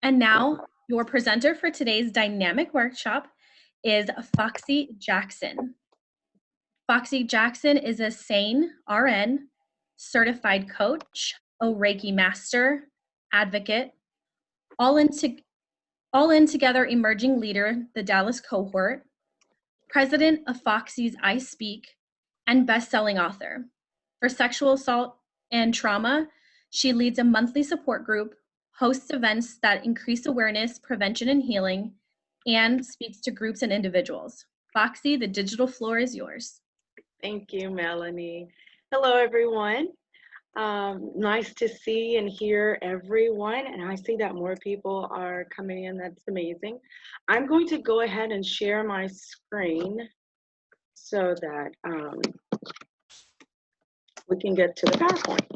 And now, your presenter for today's dynamic workshop is Foxy Jackson. Foxy Jackson is a SANE RN, certified coach, a Reiki master, advocate, all in together emerging leader, the Dallas cohort, president of Foxy's I Speak, and best-selling author. For sexual assault and trauma, she leads a monthly support group, hosts events that increase awareness, prevention, and healing, and speaks to groups and individuals. Foxy, the digital floor is yours. Thank you, Melanie. Hello, everyone. Nice to see and hear everyone. And I see that more people are coming in. That's amazing. I'm going to go ahead and share my screen so that we can get to the PowerPoint.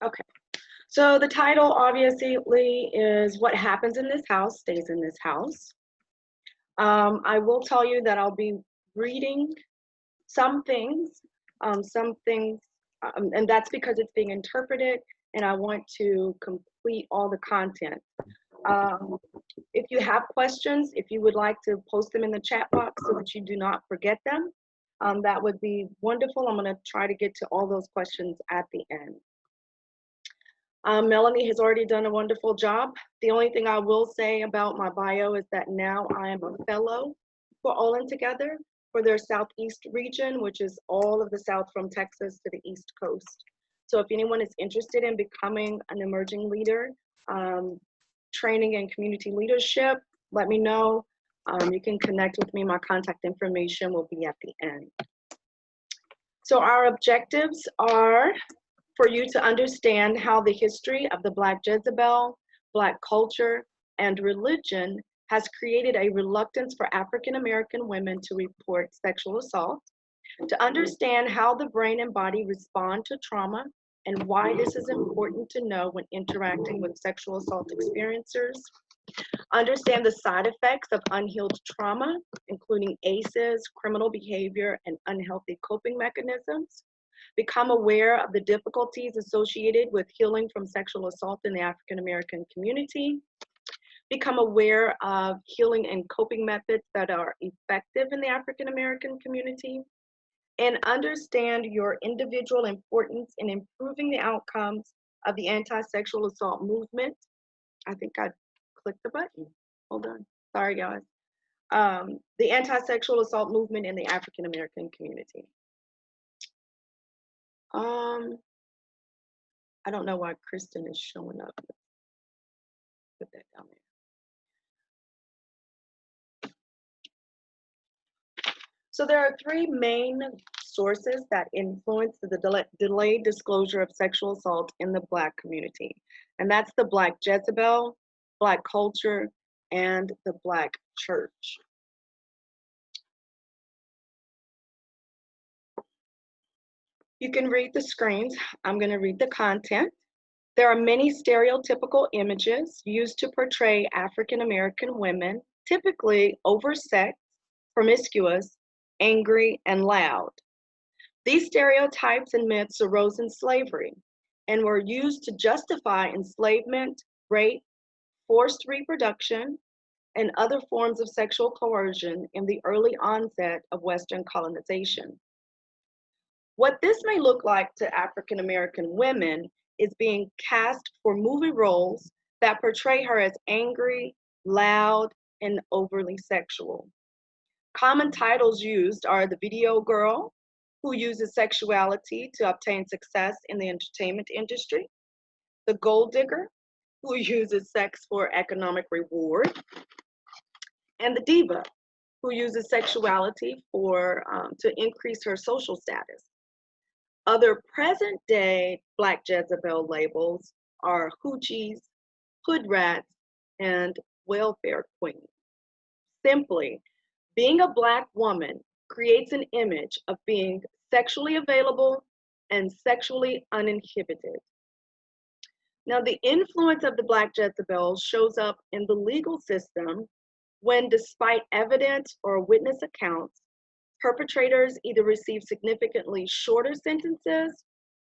Okay, so the title obviously is What Happens in This House Stays in This House. I will tell you that I'll be reading some things, and that's because it's being interpreted and I want to complete all the content. If you have questions, if you would like to post them in the chat box so that you do not forget them, that would be wonderful. I'm going to try to get to all those questions at the end. Melanie has already done a wonderful job. The only thing I will say about my bio is that now I am a fellow for All In Together for their Southeast region, which is all of the South from Texas to the East Coast. So if anyone is interested in becoming an emerging leader, training in community leadership, let me know. You can connect with me. My contact information will be at the end. So our objectives are for you to understand how the history of the Black Jezebel, Black culture, and religion has created a reluctance for African American women to report sexual assault, to understand how the brain and body respond to trauma and why this is important to know when interacting with sexual assault experiencers, understand the side effects of unhealed trauma, including ACEs, criminal behavior, and unhealthy coping mechanisms, become aware of the difficulties associated with healing from sexual assault in the African American community, become aware of healing and coping methods that are effective in the African American community, and understand your individual importance in improving the outcomes of the anti-sexual assault movement. I think I clicked the button. Hold on. Sorry, guys. The anti-sexual assault movement in the African American community. I don't know why Kristen is showing up. Put that down there. So there are three main sources that influence the delayed disclosure of sexual assault in the Black community. And that's the Black Jezebel, Black culture, and the Black church. You can read the screens. I'm going to read the content. There are many stereotypical images used to portray African American women, typically oversexed, promiscuous, angry, and loud. These stereotypes and myths arose in slavery and were used to justify enslavement, rape, forced reproduction, and other forms of sexual coercion in the early onset of Western colonization. What this may look like to African American women is being cast for movie roles that portray her as angry, loud, and overly sexual. Common titles used are the video girl, who uses sexuality to obtain success in the entertainment industry, the gold digger, who uses sex for economic reward, and the diva, who uses sexuality to increase her social status. Other present-day Black Jezebel labels are hoochies, hood rats, and welfare queens. Simply, being a Black woman creates an image of being sexually available and sexually uninhibited. Now, the influence of the Black Jezebel shows up in the legal system when, despite evidence or witness accounts, perpetrators either receive significantly shorter sentences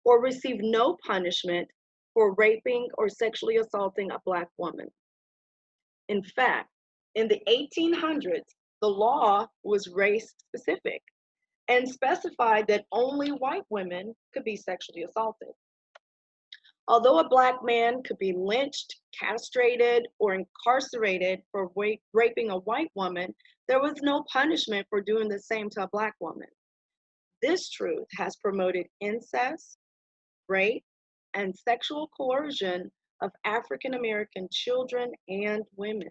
or receive no punishment for raping or sexually assaulting a Black woman. In fact, in the 1800s, the law was race specific and specified that only white women could be sexually assaulted. Although a Black man could be lynched, castrated, or incarcerated for raping a white woman, there was no punishment for doing the same to a Black woman. This truth has promoted incest, rape, and sexual coercion of African American children and women.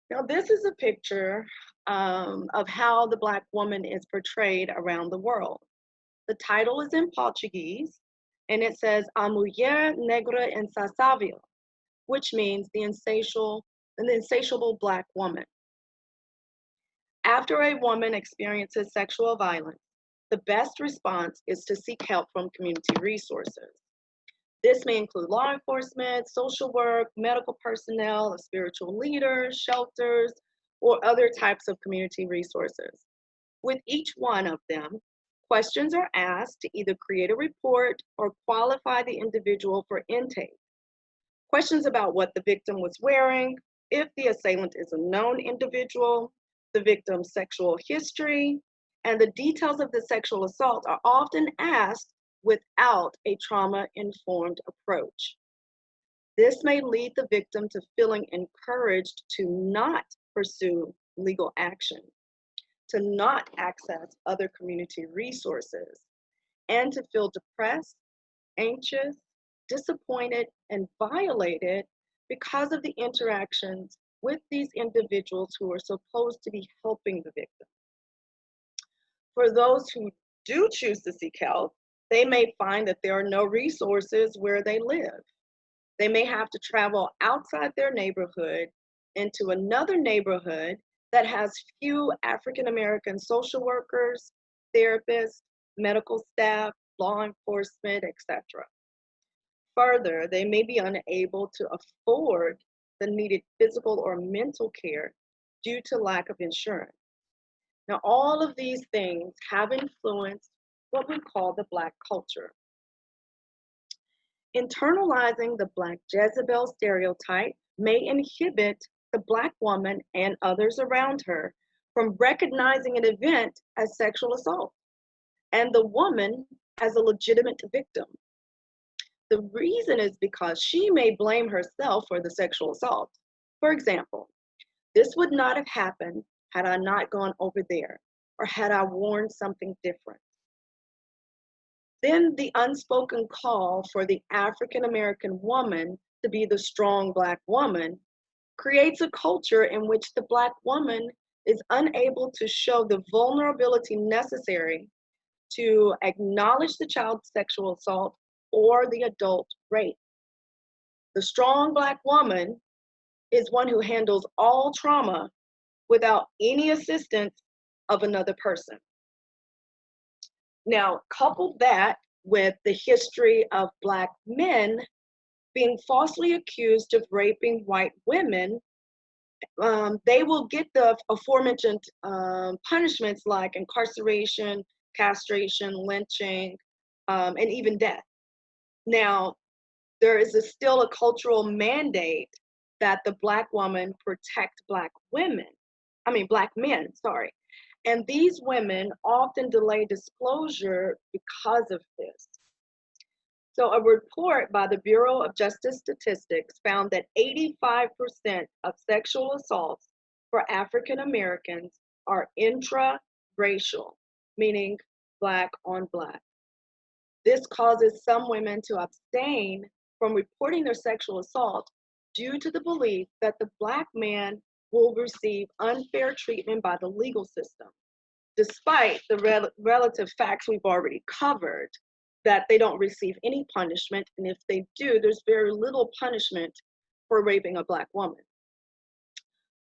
Now, this is a picture of how the Black woman is portrayed around the world. The title is in Portuguese, and it says, A Mulher Negra Insaciável, which means the insatiable Black woman. After a woman experiences sexual violence, the best response is to seek help from community resources. This may include law enforcement, social work, medical personnel, spiritual leaders, shelters, or other types of community resources. With each one of them, questions are asked to either create a report or qualify the individual for intake. Questions about what the victim was wearing, if the assailant is a known individual, the victim's sexual history, and the details of the sexual assault are often asked without a trauma-informed approach. This may lead the victim to feeling encouraged to not pursue legal action, to not access other community resources, and to feel depressed, anxious, disappointed, and violated because of the interactions with these individuals who are supposed to be helping the victim. For those who do choose to seek help, they may find that there are no resources where they live. They may have to travel outside their neighborhood into another neighborhood that has few African American social workers, therapists, medical staff, law enforcement, etc. Further, they may be unable to afford the needed physical or mental care due to lack of insurance. Now, all of these things have influenced what we call the Black culture. Internalizing the Black Jezebel stereotype may inhibit the Black woman and others around her from recognizing an event as sexual assault and the woman as a legitimate victim. The reason is because she may blame herself for the sexual assault. For example, this would not have happened had I not gone over there, or had I worn something different. Then the unspoken call for the African American woman to be the strong Black woman creates a culture in which the Black woman is unable to show the vulnerability necessary to acknowledge the child's sexual assault or the adult rape. The strong Black woman is one who handles all trauma without any assistance of another person. Now, couple that with the history of Black men being falsely accused of raping white women, they will get the aforementioned punishments like incarceration, castration, lynching, and even death. Now, there is still a cultural mandate that the Black woman protect Black men, sorry. And these women often delay disclosure because of this. So a report by the Bureau of Justice Statistics found that 85% of sexual assaults for African Americans are intraracial, meaning Black on Black. This causes some women to abstain from reporting their sexual assault due to the belief that the Black man will receive unfair treatment by the legal system, despite the relative facts we've already covered, that they don't receive any punishment, and if they do, there's very little punishment for raping a Black woman.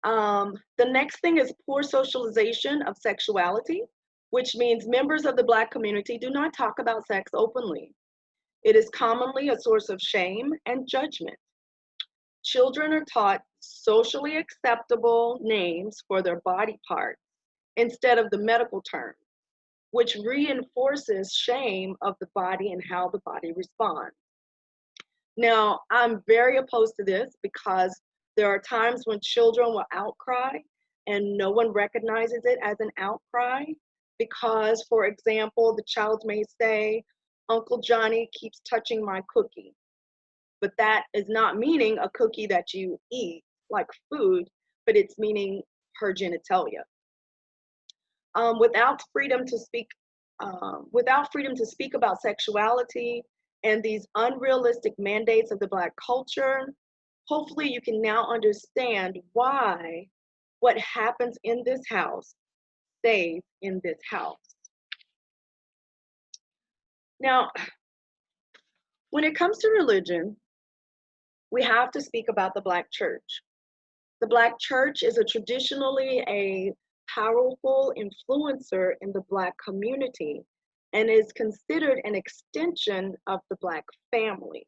The next thing is poor socialization of sexuality, which means members of the Black community do not talk about sex openly. It is commonly a source of shame and judgment. Children are taught socially acceptable names for their body parts instead of the medical terms, which reinforces shame of the body and how the body responds. Now, I'm very opposed to this because there are times when children will outcry and no one recognizes it as an outcry because, for example, the child may say, Uncle Johnny keeps touching my cookie. But that is not meaning a cookie that you eat like food, but it's meaning her genitalia. Without freedom to speak about sexuality and these unrealistic mandates of the Black culture, hopefully you can now understand why what happens in this house stays in this house. Now, when it comes to religion, we have to speak about the Black church. The Black church is traditionally a powerful influencer in the Black community and is considered an extension of the Black family.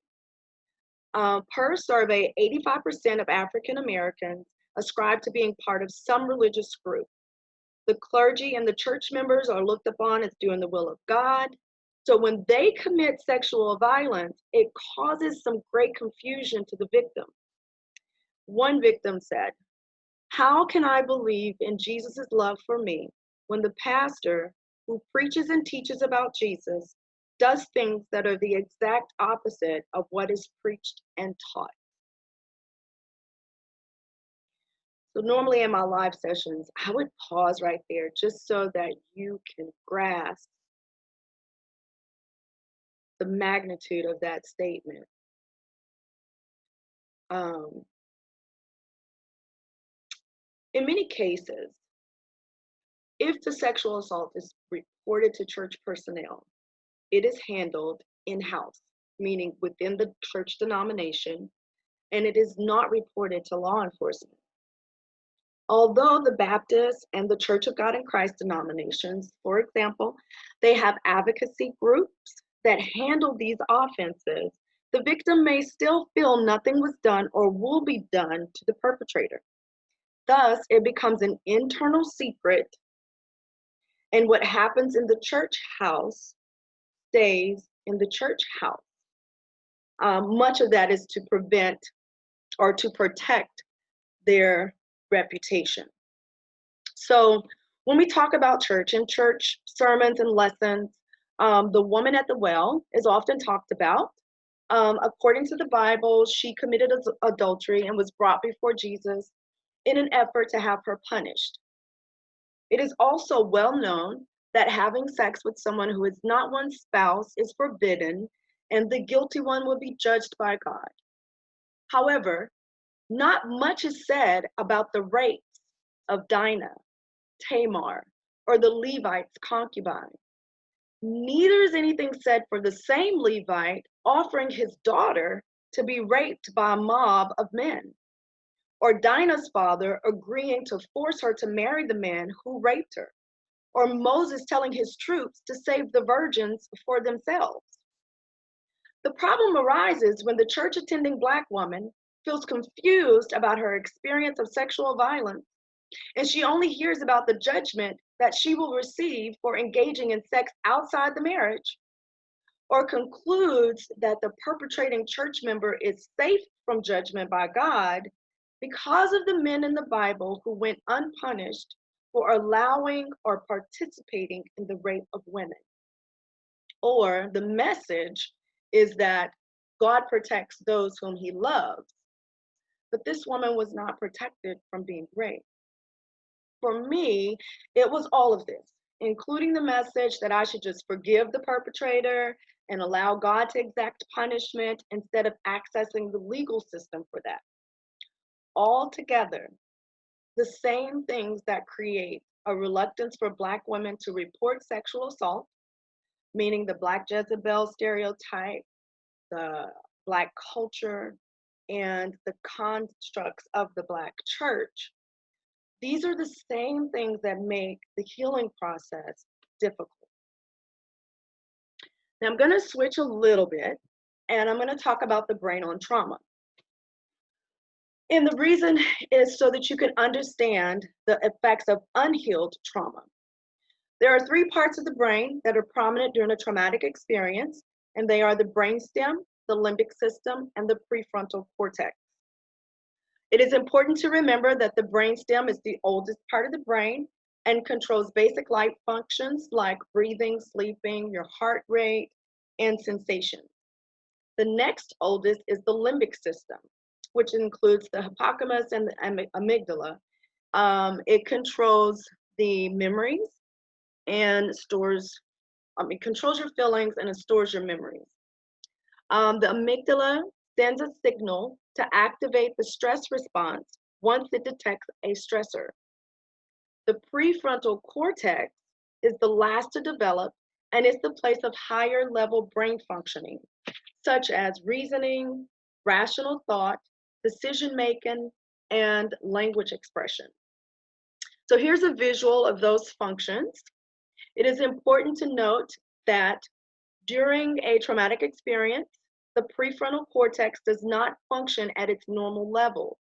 Per survey, 85% of African Americans ascribe to being part of some religious group. The clergy and the church members are looked upon as doing the will of God. So when they commit sexual violence, it causes some great confusion to the victim. One victim said, "How can I believe in Jesus' love for me when the pastor who preaches and teaches about Jesus does things that are the exact opposite of what is preached and taught?" So normally in my live sessions, I would pause right there just so that you can grasp the magnitude of that statement. In many cases, if the sexual assault is reported to church personnel, it is handled in-house, meaning within the church denomination, and it is not reported to law enforcement. Although the Baptist and the Church of God in Christ denominations, for example, they have advocacy groups that handle these offenses, the victim may still feel nothing was done or will be done to the perpetrator. Thus, it becomes an internal secret, and what happens in the church house stays in the church house. Much of that is to prevent or to protect their reputation. So when we talk about church and church sermons and lessons, the woman at the well is often talked about. According to the Bible, she committed adultery and was brought before Jesus in an effort to have her punished. It is also well known that having sex with someone who is not one's spouse is forbidden, and the guilty one will be judged by God. However, not much is said about the rapes of Dinah, Tamar, or the Levite's concubine. Neither is anything said for the same Levite offering his daughter to be raped by a mob of men, or Dinah's father agreeing to force her to marry the man who raped her, or Moses telling his troops to save the virgins for themselves. The problem arises when the church attending Black woman feels confused about her experience of sexual violence, and she only hears about the judgment that she will receive for engaging in sex outside the marriage, or concludes that the perpetrating church member is safe from judgment by God because of the men in the Bible who went unpunished for allowing or participating in the rape of women. Or the message is that God protects those whom he loves, but this woman was not protected from being raped. For me, it was all of this, including the message that I should just forgive the perpetrator and allow God to exact punishment instead of accessing the legal system for that. Altogether, the same things that create a reluctance for Black women to report sexual assault, meaning the Black Jezebel stereotype, the Black culture, and the constructs of the Black church, these are the same things that make the healing process difficult. Now I'm going to switch a little bit, and I'm going to talk about the brain on trauma. And the reason is so that you can understand the effects of unhealed trauma. There are three parts of the brain that are prominent during a traumatic experience, and they are the brainstem, the limbic system, and the prefrontal cortex. It is important to remember that the brainstem is the oldest part of the brain and controls basic life functions like breathing, sleeping, your heart rate, and sensations. The next oldest is the limbic system, which includes the hippocampus and the amygdala. It controls the memories and it controls your feelings and it stores your memories. The amygdala sends a signal to activate the stress response once it detects a stressor. The prefrontal cortex is the last to develop and is the place of higher level brain functioning, such as reasoning, rational thought, decision making, and language expression. So here's a visual of those functions. It is important to note that during a traumatic experience, the prefrontal cortex does not function at its normal level.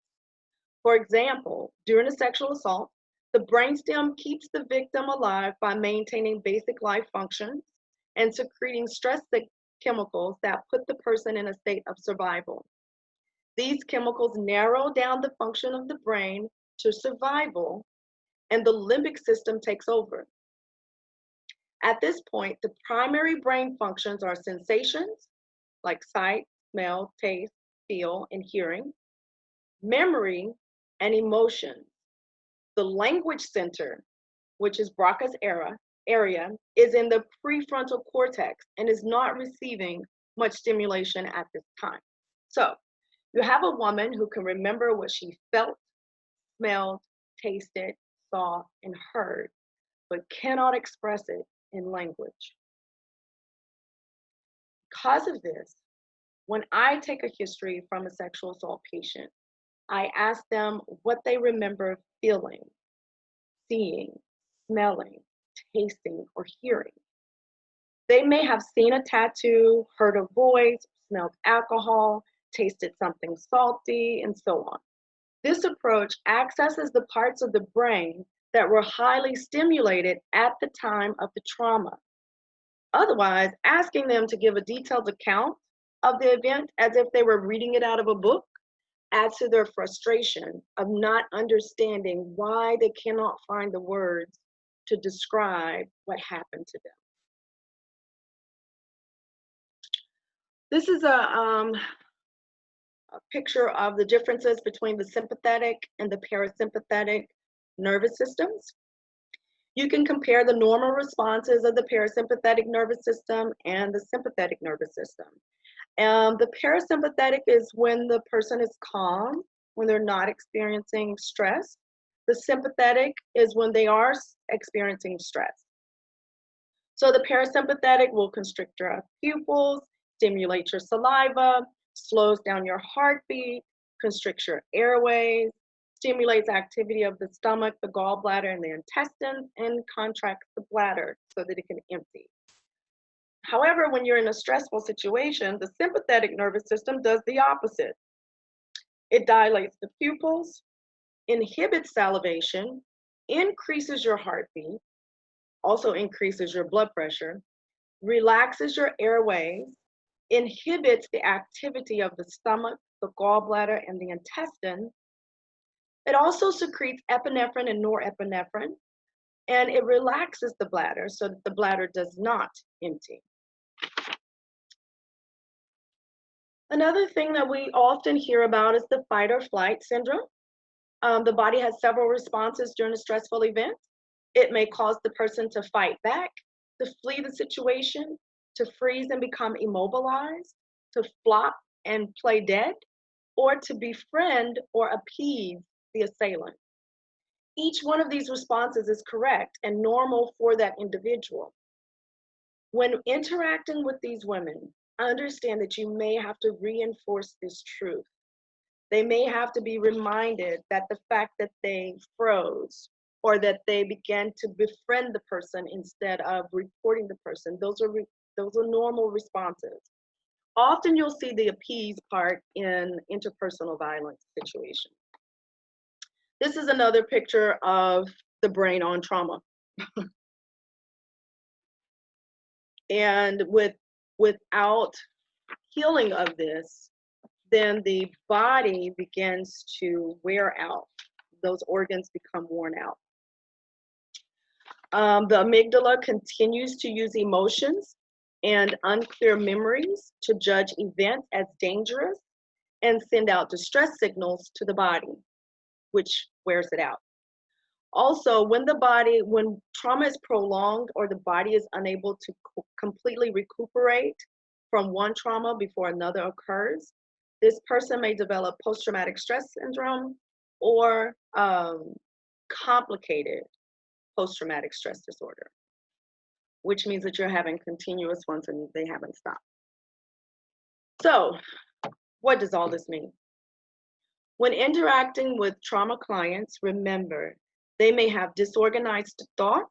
For example, during a sexual assault, the brainstem keeps the victim alive by maintaining basic life functions and secreting stress chemicals that put the person in a state of survival. These chemicals narrow down the function of the brain to survival, and the limbic system takes over. At this point, the primary brain functions are sensations, like sight, smell, taste, feel, and hearing, memory, and emotion. The language center, which is Broca's area, is in the prefrontal cortex and is not receiving much stimulation at this time. So you have a woman who can remember what she felt, smelled, tasted, saw, and heard, but cannot express it in language. Because of this, when I take a history from a sexual assault patient, I ask them what they remember feeling, seeing, smelling, tasting, or hearing. They may have seen a tattoo, heard a voice, smelled alcohol, tasted something salty, and so on. This approach accesses the parts of the brain that were highly stimulated at the time of the trauma. Otherwise, asking them to give a detailed account of the event as if they were reading it out of a book adds to their frustration of not understanding why they cannot find the words to describe what happened to them. This is a picture of the differences between the sympathetic and the parasympathetic nervous systems. You can compare the normal responses of the parasympathetic nervous system and the sympathetic nervous system. The parasympathetic is when the person is calm, when they're not experiencing stress. The sympathetic is when they are experiencing stress. So the parasympathetic will constrict your pupils, stimulate your saliva, slows down your heartbeat, constricts your airways, stimulates activity of the stomach, the gallbladder, and the intestines, and contracts the bladder so that it can empty. However, when you're in a stressful situation, the sympathetic nervous system does the opposite. It dilates the pupils, inhibits salivation, increases your heartbeat, also increases your blood pressure, relaxes your airways, inhibits the activity of the stomach, the gallbladder, and the intestine. It also secretes epinephrine and norepinephrine, and it relaxes the bladder so that the bladder does not empty. Another thing that we often hear about is the fight or flight syndrome. The body has several responses during a stressful event. It may cause the person to fight back, to flee the situation, to freeze and become immobilized, to flop and play dead, or to befriend or appease the assailant. Each one of these responses is correct and normal for that individual. When interacting with these women, understand that you may have to reinforce this truth. They may have to be reminded that the fact that they froze or that they began to befriend the person instead of reporting the person, those are normal responses. Often you'll see the appease part in interpersonal violence situations. This is another picture of the brain on trauma. And without healing of this, then the body begins to wear out. Those organs become worn out. The amygdala continues to use emotions and unclear memories to judge events as dangerous and send out distress signals to the body, which wears it out. Also, when trauma is prolonged or the body is unable to completely recuperate from one trauma before another occurs, this person may develop post-traumatic stress syndrome or complicated post-traumatic stress disorder, which means that you're having continuous ones and they haven't stopped. So, what does all this mean? When interacting with trauma clients, remember, they may have disorganized thought,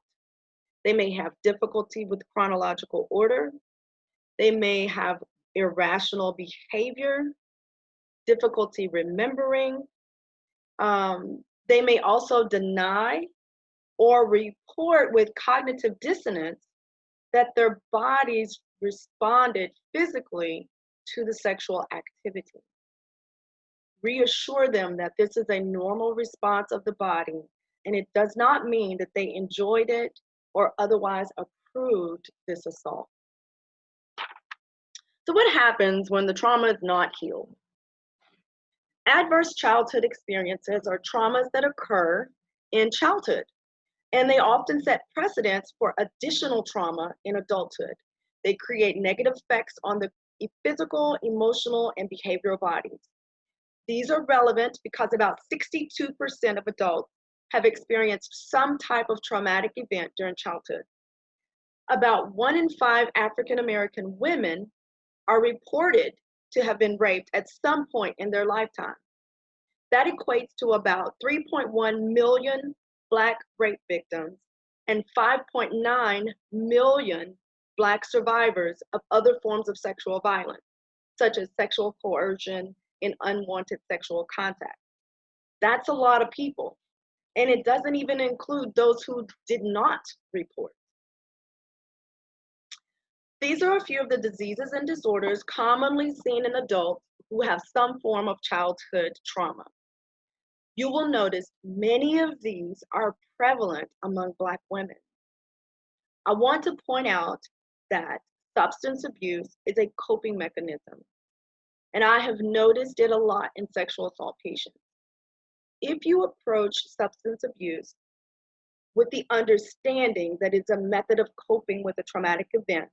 they may have difficulty with chronological order, they may have irrational behavior, difficulty remembering. They may also deny or report with cognitive dissonance that their bodies responded physically to the sexual activity. Reassure them that this is a normal response of the body, and it does not mean that they enjoyed it or otherwise approved this assault. So what happens when the trauma is not healed? Adverse childhood experiences are traumas that occur in childhood, and they often set precedents for additional trauma in adulthood. They create negative effects on the physical, emotional, and behavioral bodies. These are relevant because about 62% of adults have experienced some type of traumatic event during childhood. About 1 in 5 African American women are reported to have been raped at some point in their lifetime. That equates to about 3.1 million Black rape victims and 5.9 million Black survivors of other forms of sexual violence, such as sexual coercion and unwanted sexual contact. That's a lot of people, and it doesn't even include those who did not report. These are a few of the diseases and disorders commonly seen in adults who have some form of childhood trauma. You will notice many of these are prevalent among Black women. I want to point out that substance abuse is a coping mechanism, and I have noticed it a lot in sexual assault patients. If you approach substance abuse with the understanding that it's a method of coping with a traumatic event,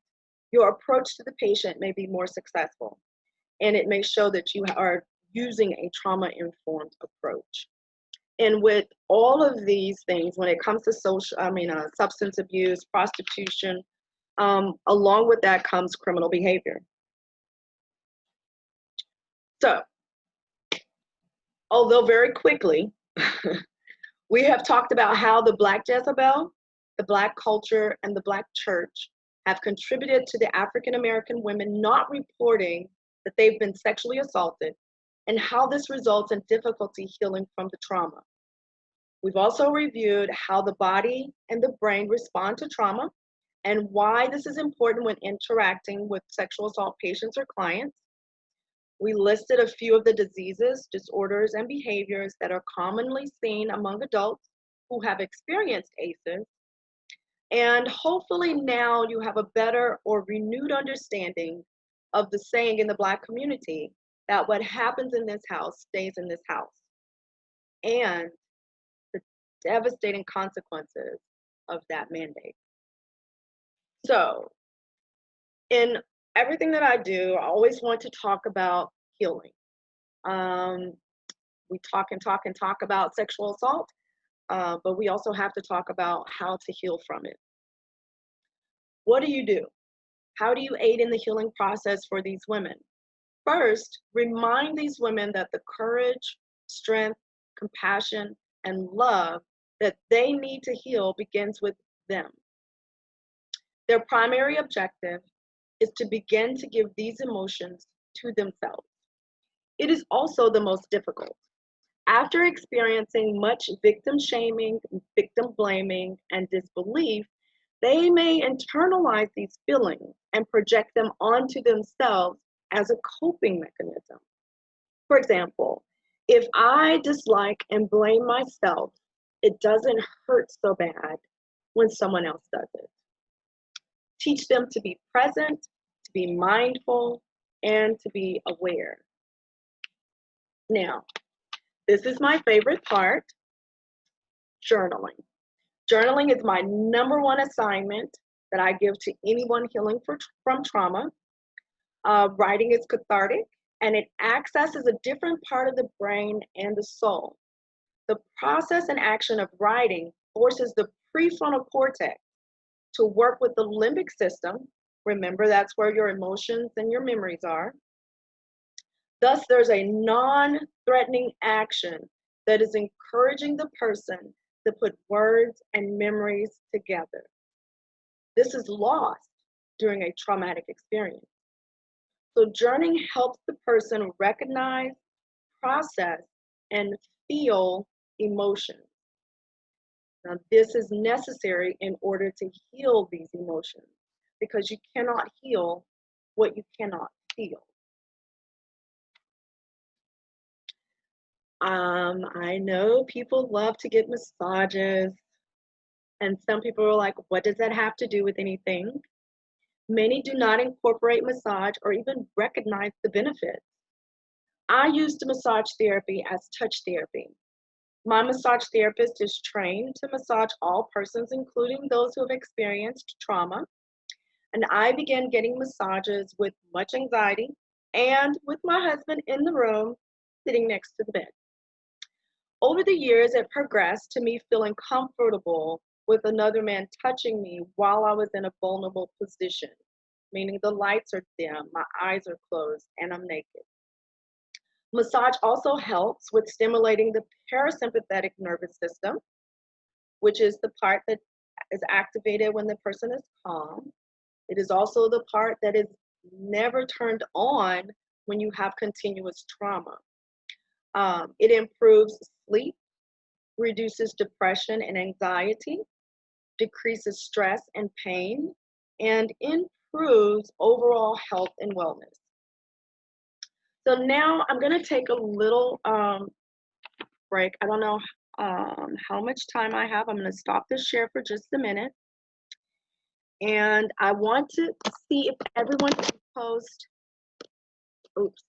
your approach to the patient may be more successful, and it may show that you are using a trauma-informed approach. And with all of these things, when it comes to substance abuse, prostitution, along with that comes criminal behavior. So, although very quickly, we have talked about how the Black Jezebel, the Black culture, and the Black church have contributed to the African American women not reporting that they've been sexually assaulted, and how this results in difficulty healing from the trauma. We've also reviewed how the body and the brain respond to trauma and why this is important when interacting with sexual assault patients or clients. We listed a few of the diseases, disorders, and behaviors that are commonly seen among adults who have experienced ACEs. And hopefully now you have a better or renewed understanding of the saying in the Black community that what happens in this house stays in this house, and the devastating consequences of that mandate. So in everything that I do, I always want to talk about healing. We talk and talk and talk about sexual assault, but we also have to talk about how to heal from it. What do? How do you aid in the healing process for these women? First, remind these women that the courage, strength, compassion, and love that they need to heal begins with them. Their primary objective is to begin to give these emotions to themselves. It is also the most difficult. After experiencing much victim shaming, victim blaming, and disbelief, they may internalize these feelings and project them onto themselves as a coping mechanism. For example, if I dislike and blame myself, it doesn't hurt so bad when someone else does it. Teach them to be present, to be mindful, and to be aware. Now, this is my favorite part, journaling. Journaling is my number one assignment that I give to anyone healing from trauma. Writing is cathartic, and it accesses a different part of the brain and the soul. The process and action of writing forces the prefrontal cortex to work with the limbic system. Remember, that's where your emotions and your memories are. Thus, there's a non-threatening action that is encouraging the person to put words and memories together. This is lost during a traumatic experience. So journaling helps the person recognize, process, and feel emotions. Now, this is necessary in order to heal these emotions because you cannot heal what you cannot feel. I know people love to get massages, and some people are like, what does that have to do with anything? Many do not incorporate massage or even recognize the benefits. I used massage therapy as touch therapy. My massage therapist is trained to massage all persons, including those who have experienced trauma. And I began getting massages with much anxiety and with my husband in the room sitting next to the bed. Over the years, it progressed to me feeling comfortable with another man touching me while I was in a vulnerable position, meaning the lights are dim, my eyes are closed, and I'm naked. Massage also helps with stimulating the parasympathetic nervous system, which is the part that is activated when the person is calm. It is also the part that is never turned on when you have continuous trauma. It improves sleep, reduces depression and anxiety, decreases stress and pain, and improves overall health and wellness. So now I'm going to take a little break. I don't know how much time I have. I'm going to stop this share for just a minute. And I want to see if everyone can post. Oops.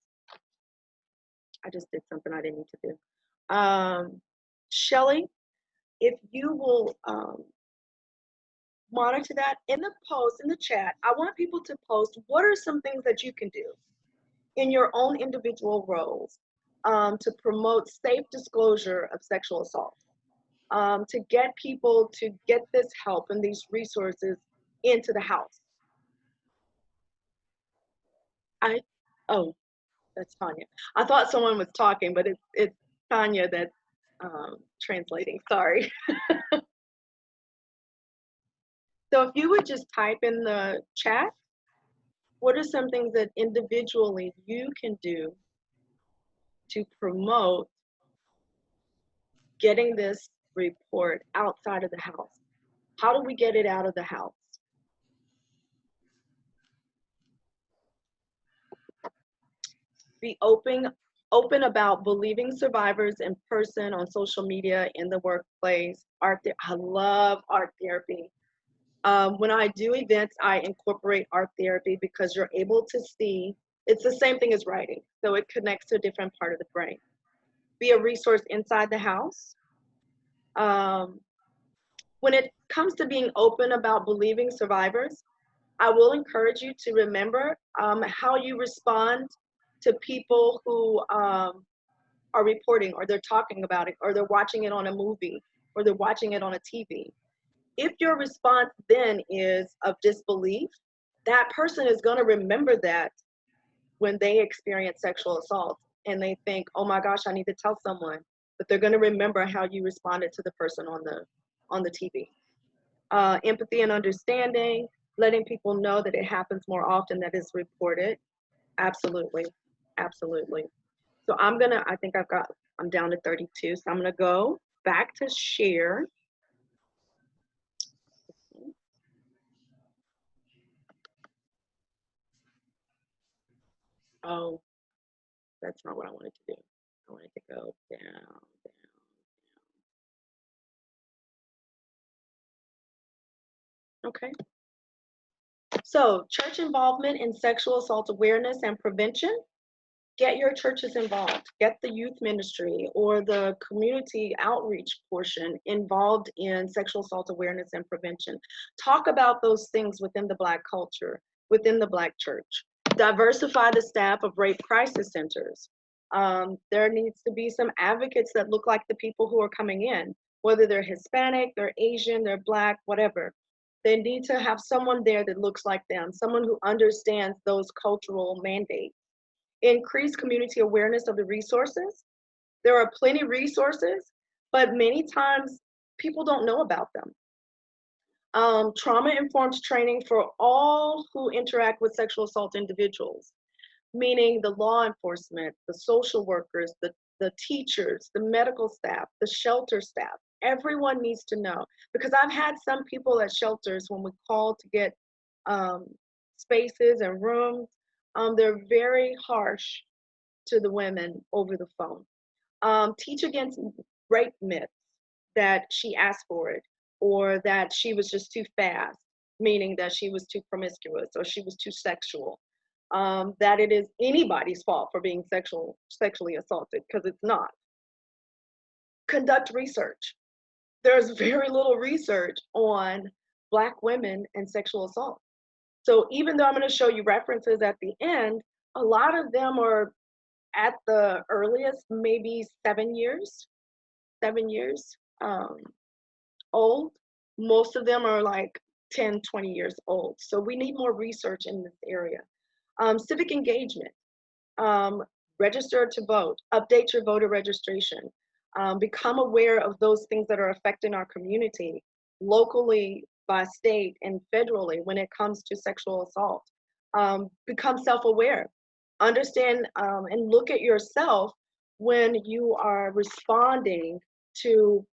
I just did something I didn't need to do. Shelly, if you will monitor that in the post, in the chat, I want people to post what are some things that you can do in your own individual roles to promote safe disclosure of sexual assault, to get people to get this help and these resources into the house. Oh, that's Tanya. I thought someone was talking, but it's Tanya that's translating, sorry. So if you would just type in the chat, what are some things that individually you can do to promote getting this report outside of the house? How do we get it out of the house? Be open about believing survivors in person, on social media, in the workplace. I love art therapy. When I do events, I incorporate art therapy because you're able to see, it's the same thing as writing, so it connects to a different part of the brain. Be a resource inside the house. When it comes to being open about believing survivors, I will encourage you to remember how you respond to people who are reporting, or they're talking about it, or they're watching it on a movie, or they're watching it on a TV. If your response then is of disbelief, that person is going to remember that when they experience sexual assault and they think, oh my gosh, I need to tell someone. But they're going to remember how you responded to the person on the TV. Empathy and understanding, letting people know that it happens more often that is reported. Absolutely, absolutely. So I think I'm down to 32, so I'm gonna go back to share. Oh, that's not what I wanted to do. I wanted to go down. Okay. So church involvement in sexual assault awareness and prevention. Get your churches involved. Get the youth ministry or the community outreach portion involved in sexual assault awareness and prevention. Talk about those things within the Black culture, within the Black church. Diversify the staff of rape crisis centers. There needs to be some advocates that look like the people who are coming in, whether they're Hispanic, they're Asian, they're Black, whatever. They need to have someone there that looks like them, someone who understands those cultural mandates. Increase community awareness of the resources. There are plenty of resources, but many times people don't know about them. Trauma-informed training for all who interact with sexual assault individuals, meaning the law enforcement, the social workers, the teachers, the medical staff, the shelter staff. Everyone needs to know, because I've had some people at shelters when we call to get spaces and rooms, they're very harsh to the women over the phone. Teach against rape myths, that she asked for it, or that she was just too fast, meaning that she was too promiscuous or she was too sexual. That it is anybody's fault for being sexually assaulted, because it's not. Conduct research. There's very little research on Black women and sexual assault. So even though I'm going to show you references at the end, a lot of them are at the earliest, maybe 7 years old. Most of them are like 10, 20 years old. So we need more research in this area. Civic engagement, register to vote, update your voter registration, become aware of those things that are affecting our community locally, by state, and federally when it comes to sexual assault. Become self-aware. Understand and look at yourself when you are responding to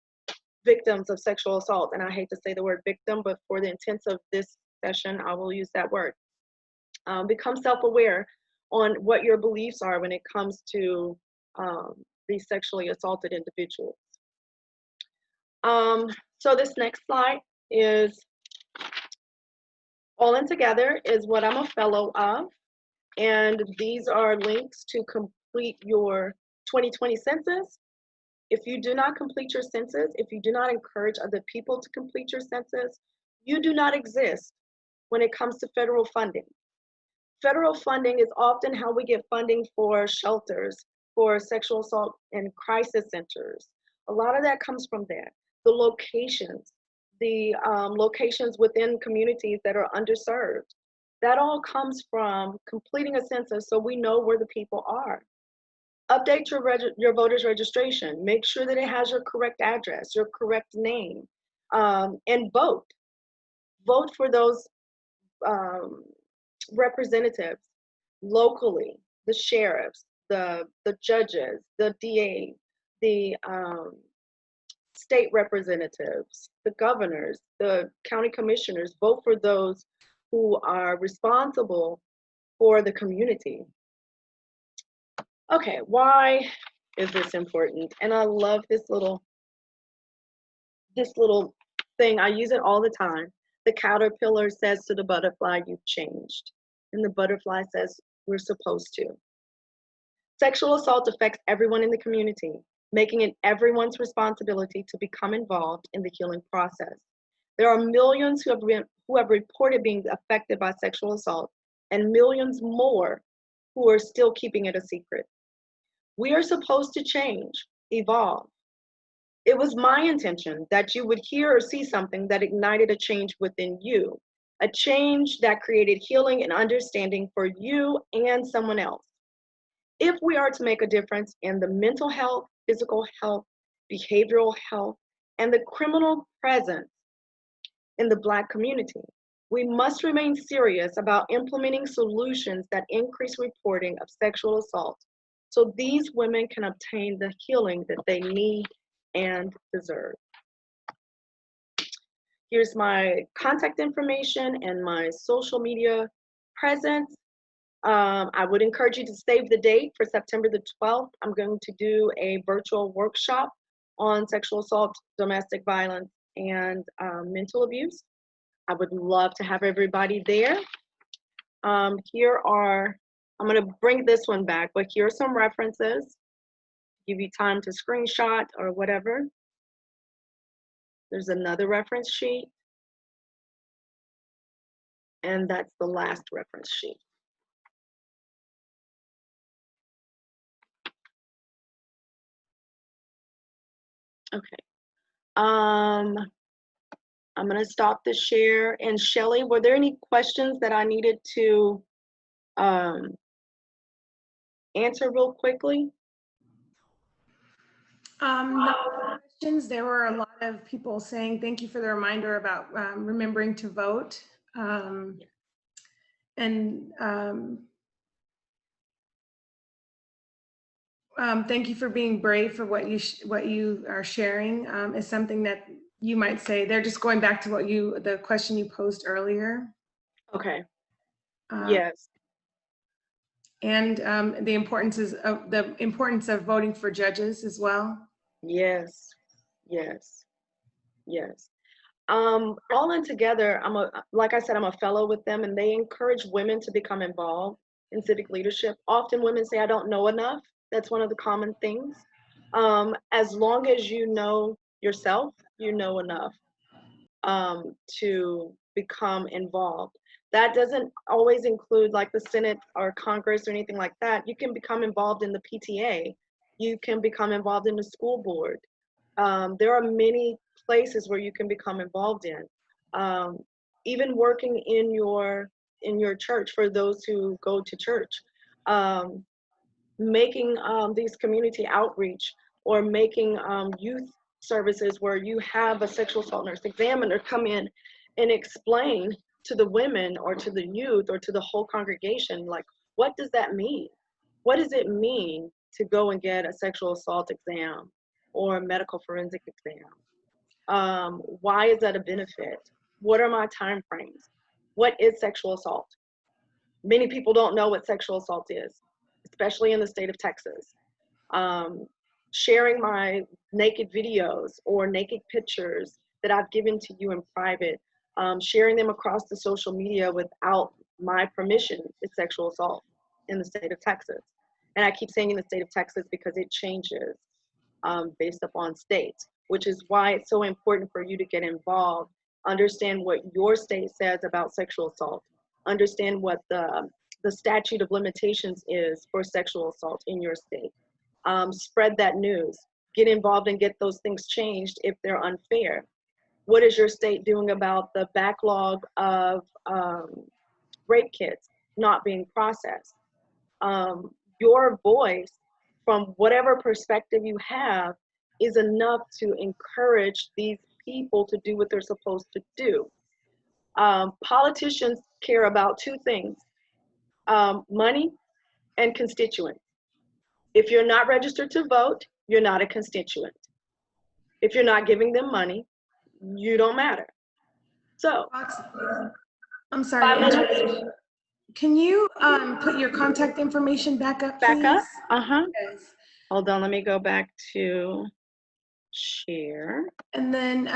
victims of sexual assault. And I hate to say the word victim, but for the intents of this session, I will use that word. Become self-aware on what your beliefs are when it comes to these sexually assaulted individuals. So this next slide is All In Together is what I'm a fellow of. And these are links to complete your 2020 census. If you do not complete your census, if you do not encourage other people to complete your census, you do not exist when it comes to federal funding. Federal funding is often how we get funding for shelters, for sexual assault and crisis centers. A lot of that comes from there. The locations within communities that are underserved. That all comes from completing a census so we know where the people are. Update your voter's registration. Make sure that it has your correct address, your correct name, and vote. Vote for those representatives locally, the sheriffs, the judges, the DA, the state representatives, the governors, the county commissioners. Vote for those who are responsible for the community. Okay, why is this important? And I love this little thing. I use it all the time. The caterpillar says to the butterfly, "You've changed." And the butterfly says, "We're supposed to." Sexual assault affects everyone in the community, making it everyone's responsibility to become involved in the healing process. There are millions who have reported being affected by sexual assault, and millions more who are still keeping it a secret. We are supposed to change, evolve. It was my intention that you would hear or see something that ignited a change within you, a change that created healing and understanding for you and someone else. If we are to make a difference in the mental health, physical health, behavioral health, and the criminal presence in the Black community, We must remain serious about implementing solutions that increase reporting of sexual assault so these women can obtain the healing that they need and deserve. Here's my contact information and my social media presence. I would encourage you to save the date for September the 12th. I'm going to do a virtual workshop on sexual assault, domestic violence, and mental abuse. I would love to have everybody there. I'm going to bring this one back, but here are some references. Give you time to screenshot or whatever. There's another reference sheet. And that's the last reference sheet. Okay. I'm going to stop the share. And Shelly, were there any questions that I needed to answer real quickly? No questions. There were a lot of people saying thank you for the reminder about remembering to vote. Thank you for being brave for what you are sharing. Is something that you might say. They're just going back to the question you posed earlier. Okay. Yes. And the importance of voting for judges as well. Yes. Yes. Yes. All in together, like I said, I'm a fellow with them, and they encourage women to become involved in civic leadership. Often women say, I don't know enough. That's one of the common things. As long as you know yourself, you know enough to become involved. That doesn't always include like the Senate or Congress or anything like that. You can become involved in the PTA. You can become involved in the school board. There are many places where you can become involved in. Even working in your church, for those who go to church, making these community outreach, or making youth services where you have a sexual assault nurse examiner come in and explain to the women or to the youth or to the whole congregation, like, what does that mean? What does it mean to go and get a sexual assault exam or a medical forensic exam? Why is that a benefit? What are my time frames? What is sexual assault? Many people don't know what sexual assault is, especially in the state of Texas. Sharing my naked videos or naked pictures that I've given to you in private, sharing them across the social media without my permission is sexual assault in the state of Texas. And I keep saying in the state of Texas because it changes based upon states, which is why it's so important for you to get involved, understand what your state says about sexual assault, understand what the statute of limitations is for sexual assault in your state. Spread that news, get involved and get those things changed if they're unfair. What is your state doing about the backlog of rape kits not being processed? Your voice, from whatever perspective you have, is enough to encourage these people to do what they're supposed to do. Politicians care about two things, money and constituents. If you're not registered to vote, you're not a constituent. If you're not giving them money, you don't matter. So, I'm sorry. 5 minutes. Can you put your contact information back up, please? Back up? Yes. Hold on, let me go back to share. And then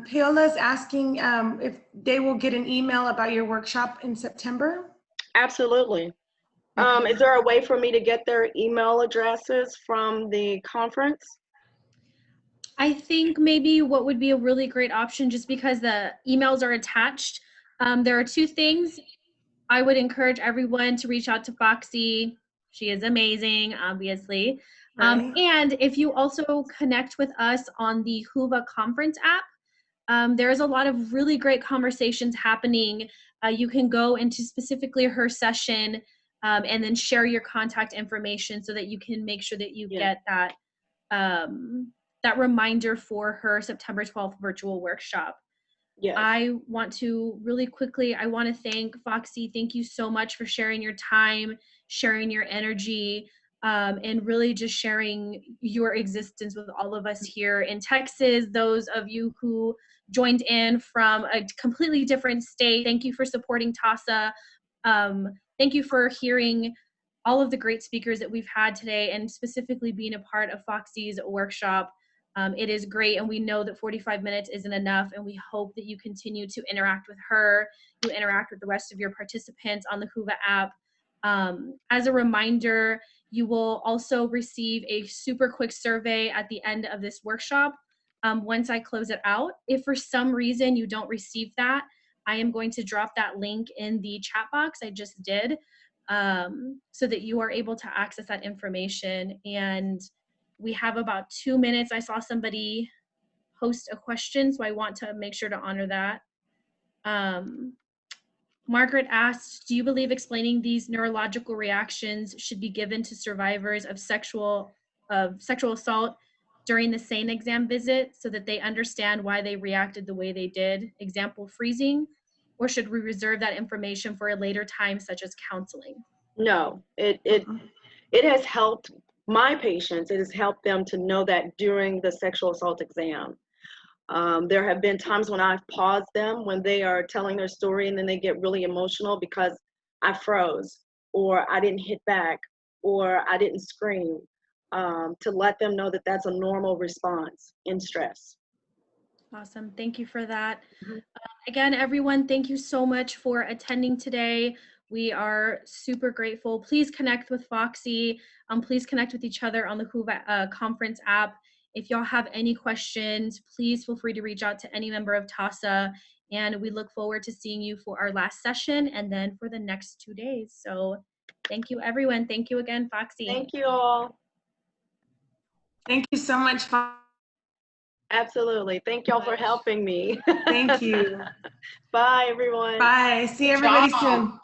Paola's asking if they will get an email about your workshop in September. Absolutely. Is there a way for me to get their email addresses from the conference? I think maybe what would be a really great option, just because the emails are attached, there are two things. I would encourage everyone to reach out to Foxy. She is amazing, obviously. Right. And if you also connect with us on the Whova conference app, there's a lot of really great conversations happening. You can go into specifically her session and then share your contact information so that you can make sure that you get that that reminder for her September 12th virtual workshop. Yes. I want to really quickly, I want to thank Foxy. Thank you so much for sharing your time, sharing your energy, and really just sharing your existence with all of us here in Texas. Those of you who joined in from a completely different state, thank you for supporting TASA. Thank you for hearing all of the great speakers that we've had today, and specifically being a part of Foxy's workshop. It is great, and we know that 45 minutes isn't enough, and we hope that you continue to interact with her, you interact with the rest of your participants on the Whova app. As a reminder, you will also receive a super quick survey at the end of this workshop once I close it out. If for some reason you don't receive that, I am going to drop that link in the chat box I just did, so that you are able to access that information. And we have about 2 minutes. I saw somebody post a question, so I want to make sure to honor that. Margaret asked, do you believe explaining these neurological reactions should be given to survivors of sexual assault during the SANE exam visit so that they understand why they reacted the way they did? Example, freezing, or should we reserve that information for a later time, such as counseling? No, it has helped my patients. It has helped them to know that during the sexual assault exam. There have been times when I've paused them when they are telling their story, and then they get really emotional because I froze, or I didn't hit back, or I didn't scream, to let them know that that's a normal response in stress. Awesome. Thank you for that. Again, everyone, thank you so much for attending today. We are super grateful. Please connect with Foxy. Please connect with each other on the Whova conference app. If y'all have any questions, please feel free to reach out to any member of TASA. And we look forward to seeing you for our last session and then for the next 2 days. So thank you, everyone. Thank you again, Foxy. Thank you all. Thank you so much. Absolutely. Thank y'all for helping me. Thank you. Bye, everyone. Bye. See everybody soon.